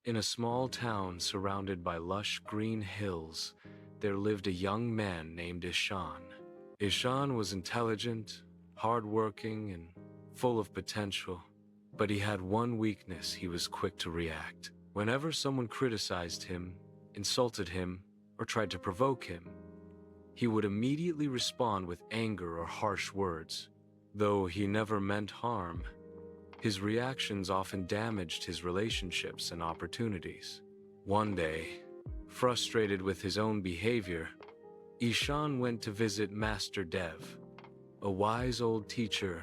In a small town surrounded by lush green hills, there lived a young man named Ishan. Ishan was intelligent, hardworking, and full of potential, but he had one weakness: he was quick to react. Whenever someone criticized him, insulted him, or tried to provoke him, he would immediately respond with anger or harsh words. Though he never meant harm, his reactions often damaged his relationships and opportunities. One day, frustrated with his own behavior, Ishan went to visit Master Dev, a wise old teacher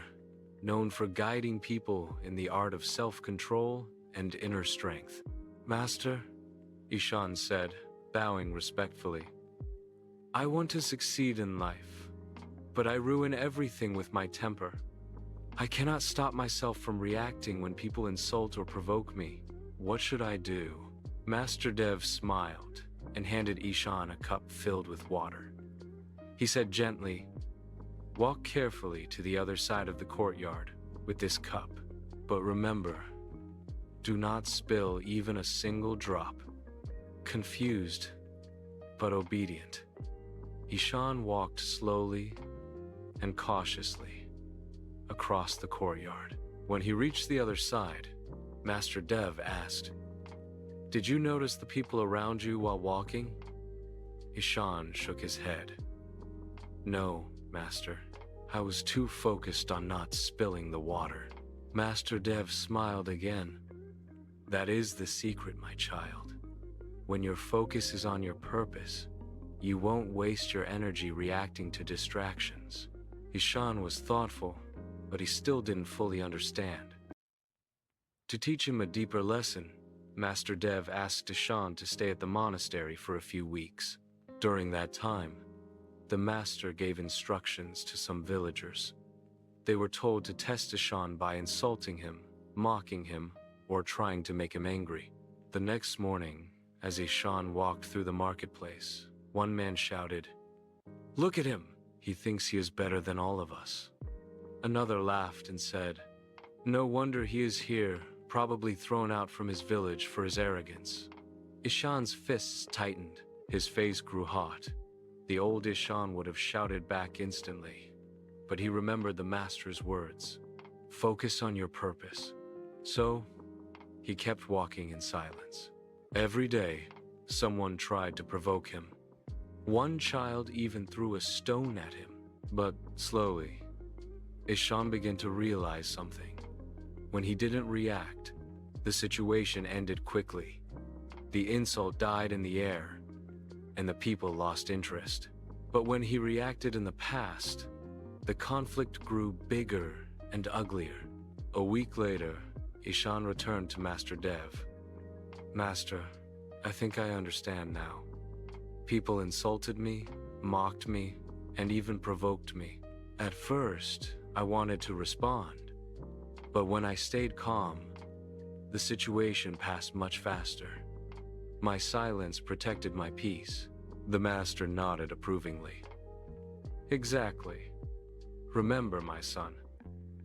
known for guiding people in the art of self-control and inner strength. "Master," Ishan said, bowing respectfully, "I want to succeed in life, but I ruin everything with my temper. I cannot stop myself from reacting when people insult or provoke me. What should I do?" Master Dev smiled and handed Ishan a cup filled with water. He said gently, "Walk carefully to the other side of the courtyard with this cup, but remember, do not spill even a single drop." Confused, but obedient, Ishan walked slowly and cautiously across the courtyard. When he reached the other side, Master Dev asked, "Did you notice the people around you while walking?" Ishan shook his head. "No, Master. I was too focused on not spilling the water." Master Dev smiled again. "That is the secret, my child. When your focus is on your purpose, you won't waste your energy reacting to distractions." Ishan was thoughtful, but he still didn't fully understand. To teach him a deeper lesson, Master Dev asked Ishan to stay at the monastery for a few weeks. During that time, the master gave instructions to some villagers. They were told to test Ishan by insulting him, mocking him, or trying to make him angry. The next morning, as Ishan walked through the marketplace, one man shouted, "Look at him! He thinks he is better than all of us." Another laughed and said, "No wonder he is here, probably thrown out from his village for his arrogance." Ishan's fists tightened. His face grew hot. The old Ishan would have shouted back instantly, but he remembered the master's words, "Focus on your purpose." So, he kept walking in silence. Every day, someone tried to provoke him. One child even threw a stone at him. But slowly, Ishan began to realize something. When he didn't react, the situation ended quickly. The insult died in the air, and the people lost interest. But when he reacted in the past, the conflict grew bigger and uglier. A week later, Ishan returned to Master Dev. "Master, I think I understand now. People insulted me, mocked me, and even provoked me. At first, I wanted to respond, but when I stayed calm, the situation passed much faster. My silence protected my peace." The master nodded approvingly. "Exactly. Remember, my son,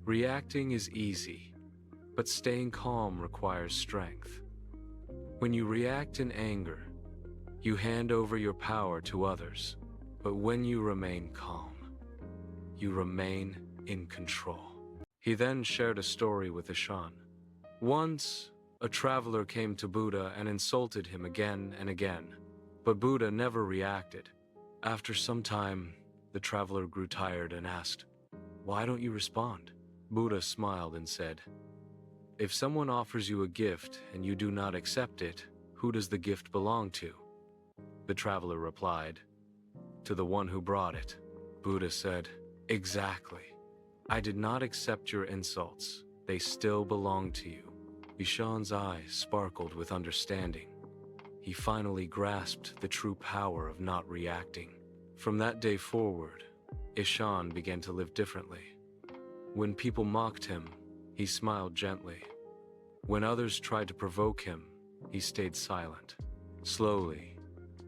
reacting is easy, but staying calm requires strength. When you react in anger, you hand over your power to others, but when you remain calm, you remain in control." He then shared a story with Ishan. Once, a traveler came to Buddha and insulted him again and again, but Buddha never reacted. After some time, the traveler grew tired and asked, "Why don't you respond?" Buddha smiled and said, "If someone offers you a gift and you do not accept it, who does the gift belong to?" The traveler replied, "To the one who brought it." Buddha said, "Exactly. I did not accept your insults. They still belong to you." Ishan's eyes sparkled with understanding. He finally grasped the true power of not reacting. From that day forward, Ishan began to live differently. When people mocked him, he smiled gently. When others tried to provoke him, he stayed silent. Slowly,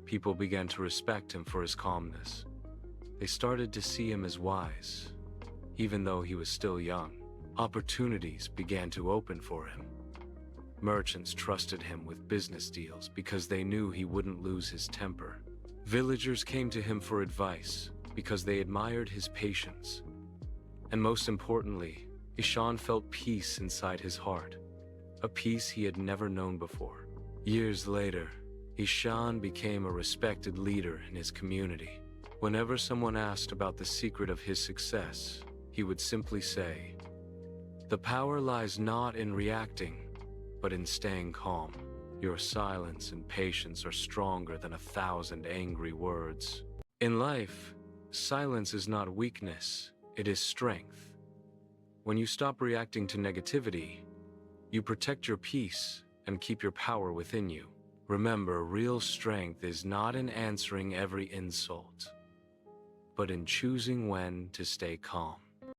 people began to respect him for his calmness. They started to see him as wise. Even though he was still young, opportunities began to open for him. Merchants trusted him with business deals because they knew he wouldn't lose his temper. Villagers came to him for advice because they admired his patience. And most importantly, Ishan felt peace inside his heart, a peace he had never known before. Years later, Ishan became a respected leader in his community. Whenever someone asked about the secret of his success, he would simply say, "The power lies not in reacting, but in staying calm. Your silence and patience are stronger than 1,000 angry words." In life, silence is not weakness, it is strength. When you stop reacting to negativity, you protect your peace and keep your power within you. Remember, real strength is not in answering every insult, but in choosing when to stay calm.